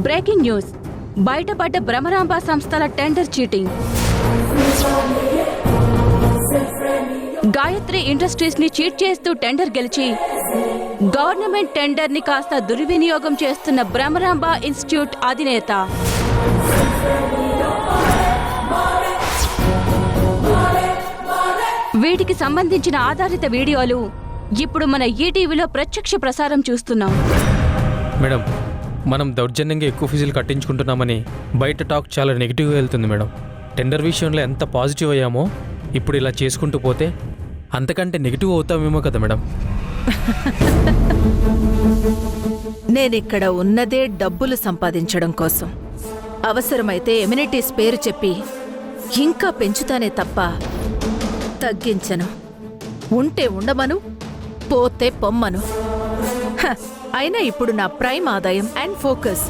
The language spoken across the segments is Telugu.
బ్రేకింగ్ న్యూస్, బయటపడ్డ భ్రమరాంబ సంస్థల టెండర్ చీటింగ్. గాయత్రి ఇండస్ట్రీస్ ని చీట్ చేస్తూ టెండర్ గెలిచి గవర్నమెంట్ టెండర్ ని కాస్త దుర్వినియోగం చేస్తున్న భ్రమరాంబ ఇన్స్టిట్యూట్ అధినేత. వీటికి సంబంధించిన ఆధారిత వీడియోలు ఇప్పుడు మన ఈటీవీలో ప్రత్యక్ష ప్రసారం చూస్తున్నాం. మేడం, మనం దౌర్జన్యంగా ఎక్కువ ఫీజులు కట్టించుకుంటున్నామని బయట టాక్ చాలా నెగిటివ్గా వెళ్తుంది మేడం. టెండర్ విషయంలో ఎంత పాజిటివ్ అయ్యామో ఇప్పుడు ఇలా చేసుకుంటూ పోతే అంతకంటే నెగిటివ్ అవుతామేమో కదా మేడం. నేనిక్కడ ఉన్నదే డబ్బులు సంపాదించడం కోసం. అవసరమైతే ఎమ్యూనిటీస్ పేరు చెప్పి ఇంకా పెంచుతానే తప్ప తగ్గించను. ఉంటే ఉండమను, పోతే పొమ్మను. అయినా ఇప్పుడు నా ప్రైమ్ ఆదాయం అండ్ ఫోకస్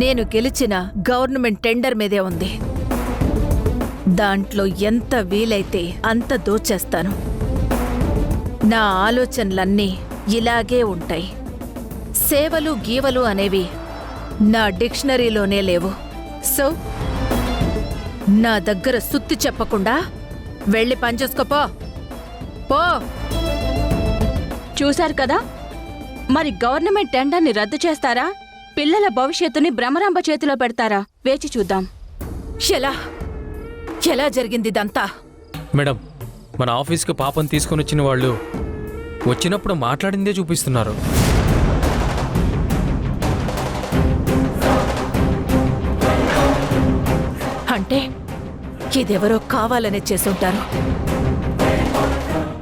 నేను గెలిచిన గవర్నమెంట్ టెండర్ మీదే ఉంది. దాంట్లో ఎంత వీలైతే అంత దోచేస్తాను. నా ఆలోచనలన్నీ ఇలాగే ఉంటాయి. సేవలు గీవలు అనేవి నా డిక్షనరీలోనే లేవు. సో నా దగ్గర సుత్తి చెప్పకుండా వెళ్ళి పనిచేసుకోపో. పో. చూశారు కదా, మరి గవర్నమెంట్ టెండర్ని రద్దు చేస్తారా, పిల్లల భవిష్యత్తుని భ్రమరాంబ చేతిలో పెడతారా? వేచి చూద్దాం. ఎలా జరిగింది ఇదంతా? మేడం, మన ఆఫీస్కి పాపం తీసుకొని వచ్చిన వాళ్ళు వచ్చినప్పుడు మాట్లాడిందే చూపిస్తున్నారు. అంటే ఇదెవరో కావాలనే చేసుంటారు.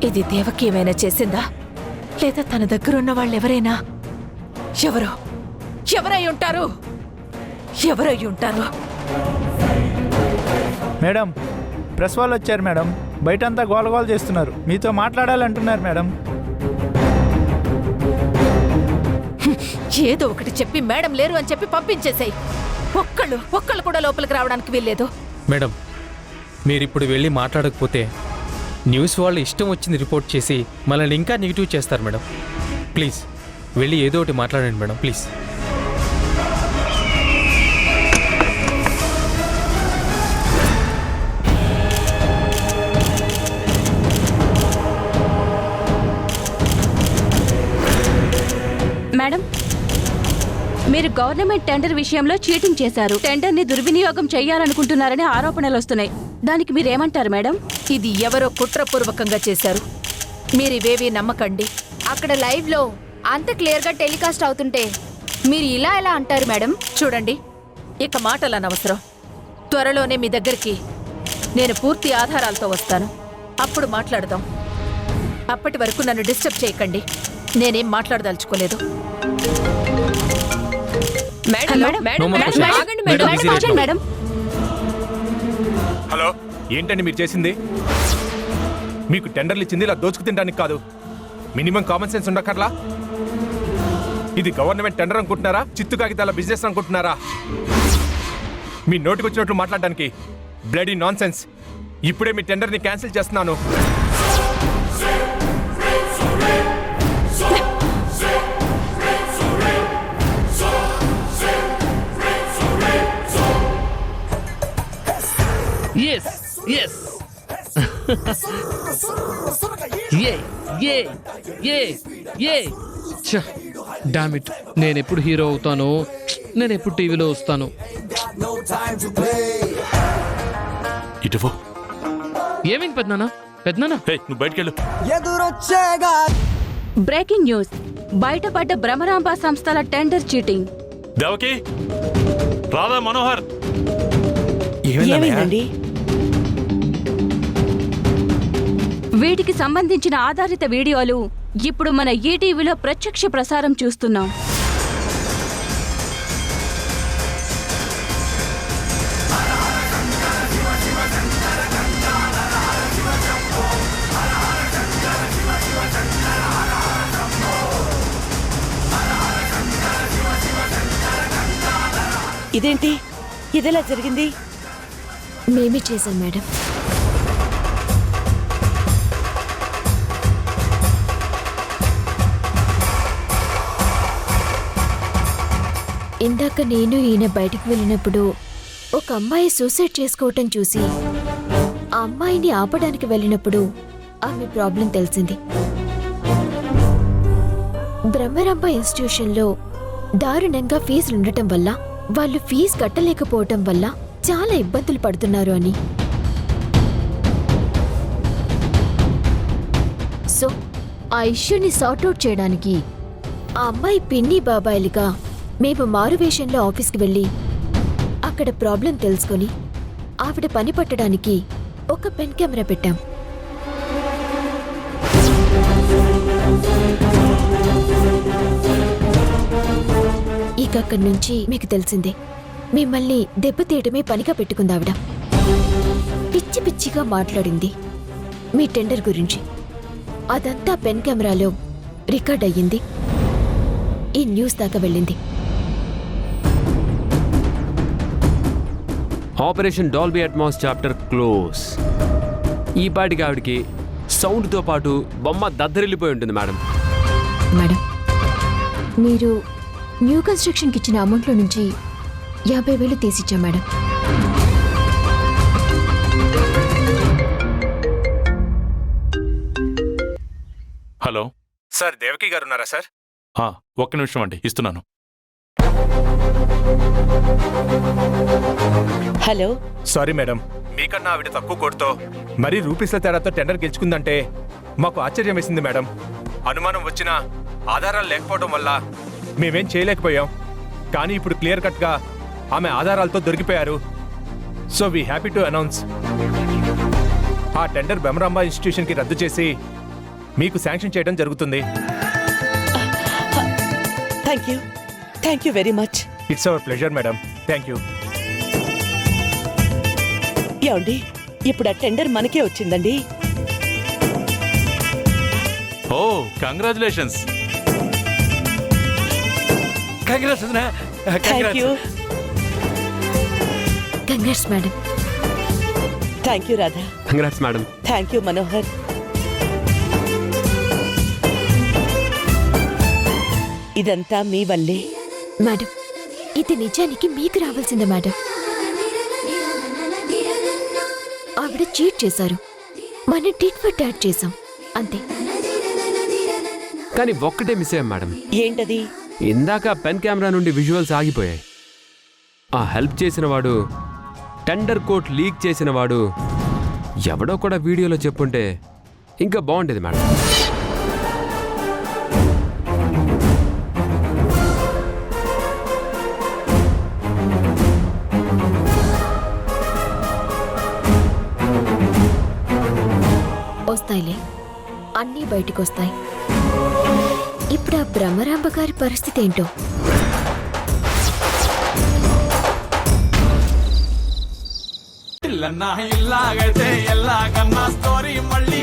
ఇది దేవకి ఏమైనా చేసిందా, లేదా తన దగ్గరున్న వాళ్ళెవరైనా? ఎవరై ఉంటారు? మేడం, ప్రెస్ వాళ్ళు వచ్చారు మేడం. బయటంతా గోలగోల చేస్తున్నారు. మీతో మాట్లాడాలంటున్నారు మేడం. ఏదో ఒకటి చెప్పి మేడం లేరు అని చెప్పి పంపించేసాయి. ఒక్కళ్ళు కూడా లోపలికి రావడానికి వీల్లేదు. మేడం, మీరిప్పుడు వెళ్ళి మాట్లాడకపోతే న్యూస్ వాళ్ళు ఇష్టం వచ్చింది రిపోర్ట్ చేసి మనల్ని ఇంకా నెగిటివ్ చేస్తారు మేడం. ప్లీజ్ వెళ్ళి ఏదో ఒకటి మాట్లాడండి మేడం, ప్లీజ్. మేడం, మీరు గవర్నమెంట్ టెండర్ విషయంలో చీటింగ్ చేశారు, టెండర్ని దుర్వినియోగం చేయాలనుకుంటున్నారని ఆరోపణలు వస్తున్నాయి. దానికి మీరేమంటారు మేడం? ఇది ఎవరో కుట్రపూర్వకంగా చేశారు. మీరివేవీ నమ్మకండి. అక్కడ లైవ్లో అంత క్లియర్గా టెలికాస్ట్ అవుతుంటే మీరు ఇలా ఎలా అంటారు మేడం? చూడండి, ఇక మాటలు అనవసరం. త్వరలోనే మీ దగ్గరికి నేను పూర్తి ఆధారాలతో వస్తాను. అప్పుడు మాట్లాడదాం. అప్పటి వరకు నన్ను డిస్టర్బ్ చేయకండి. నేనేం మాట్లాడదలుచుకోలేదు. హలో, ఏంటండి మీరు చేసింది? మీకు టెండర్లు ఇచ్చింది ఇలా దోచుకు తినడానికి కాదు. మినిమం కామన్ సెన్స్ ఉండకర్లా? ఇది గవర్నమెంట్ టెండర్ అనుకుంటున్నారా, చిత్తు కాగితాల బిజినెస్ అనుకుంటున్నారా? మీ నోటికి వచ్చినట్లు మాట్లాడడానికి బ్లడీ నాన్ సెన్స్. ఇప్పుడే మీ టెండర్ని క్యాన్సిల్ చేస్తున్నాను. Yes, yes. డామ్ ఇట్, నేను ఎప్పుడు హీరో అవుతాను, నేను ఎప్పుడు టీవీలో వస్తాను. ఇటువో. ఏమైంది పెద్దనా? నువ్వు బయటకెళ్ళు. బ్రేకింగ్ న్యూస్, బయటపడ్డ భ్రమరాంబ సంస్థల టెండర్ చీటింగ్. దేవకి, రాధా, మనోహర్, ఏమైందండి? వీటికి సంబంధించిన ఆధారిత వీడియోలు ఇప్పుడు మన ఈటీవీలో ప్రత్యక్ష ప్రసారం చూస్తున్నాం. ఇదేంటి ఇదెలా జరిగింది? మేమే చేశాం మేడం. ఇందాక నేను ఈయన బయటికి వెళ్ళినప్పుడు ఒక అమ్మాయి సూసైడ్ చేసుకోవటం చూసి ఆ అమ్మాయిని ఆపడానికి వెళ్ళినప్పుడు ఆమె ప్రాబ్లం తెలిసింది. బ్రహ్మరంభ ఇన్స్టిట్యూషన్లో దారుణంగా ఫీజులుండటం వల్ల వాళ్ళు ఫీజు కట్టలేకపోవటం వల్ల చాలా ఇబ్బందులు పడుతున్నారు అని. సో ఆ ఇష్యూని సార్ట్అవుట్ చేయడానికి ఆ అమ్మాయి పిన్ని బాబాయిలుగా మేము మారువేషంలో ఆఫీస్కి వెళ్ళి అక్కడ ప్రాబ్లం తెలుసుకొని ఆవిడ పని పట్టడానికి ఒక పెన్ కెమెరా పెట్టాం. ఇక అక్కడి నుంచి మీకు తెలిసిందే, మిమ్మల్ని దెబ్బతీయడమే పనిగా పెట్టుకుంది ఆవిడ. పిచ్చి పిచ్చిగా మాట్లాడింది మీ టెండర్ గురించి. అదంతా పెన్ కెమెరాలో రికార్డ్ అయ్యింది. ఈ న్యూస్ దాకా వెళ్ళింది. Operation Dolby Atmos chapter close. ఈ పాటికి ఆవిడికి సౌండ్తో పాటు బొమ్మ దద్దరిల్లిపోయి ఉంటుంది మేడం. మేడం, మీరు న్యూ కన్స్ట్రక్షన్కి ఇచ్చిన అమౌంట్లో నుంచి 50,000 తీసిచ్చాం మేడం. హలో సార్, దేవకి గారు ఉన్నారా సార్? ఒక్క నిమిషం అండి, ఇస్తున్నాను. హలో, సారీ మేడం, మీకన్నా ఆవిడ తక్కువ కోటుతో మరీ రూపీస్ల తేడాతో టెండర్ గెలుచుకుందంటే మాకు ఆశ్చర్యం వేసింది మేడం. అనుమానం వచ్చినా ఆధారాలు లేకపోవడం వల్ల మేమేం చేయలేకపోయాం. కానీ ఇప్పుడు క్లియర్ కట్గా ఆమె ఆధారాలతో దొరికిపోయారు. So we happy to announce ఆ టెండర్ బ్రహ్మరాంబ ఇన్స్టిట్యూషన్కి రద్దు చేసి మీకు శాంక్షన్ చేయడం జరుగుతుంది. Thank you very much. It's our pleasure madam. Thank you. ఏమండి, ఇప్పుడు ఆ టెండర్ మనకే వచ్చిందండి. Oh, congratulations. Thank you. Congrats madam. Thank you Radha. Congrats madam. Thank you Manohar. ఇదంతా మీ వల్లే. మేడం, ఇది నిజానికి మీకు రావాల్సిందే మేడం. ఆవిడ చీట్ చేశారు, మన టిట్ ఫర్ టాట్ చేశాం, అంతే. కానీ ఒక్కటే మిస్ అయ్యాం మేడం. ఏంటది? ఇందాక పెన్ కెమెరా నుండి విజువల్స్ ఆగిపోయాయి. ఆ హెల్ప్ చేసిన వాడు, టెండర్ కోట్ లీక్ చేసిన వాడు ఎవడో కూడా వీడియోలో చెప్పుంటే ఇంకా బాగుండేది మేడం. వస్తాయిలే, అన్నీ బయటికి వస్తాయి. ఇప్పుడు ఆ బ్రహ్మరాంబ గారి పరిస్థితి ఏంటో. ఇల్లాగైతే ఎల్లాగన్నా స్టోరీ మళ్ళీ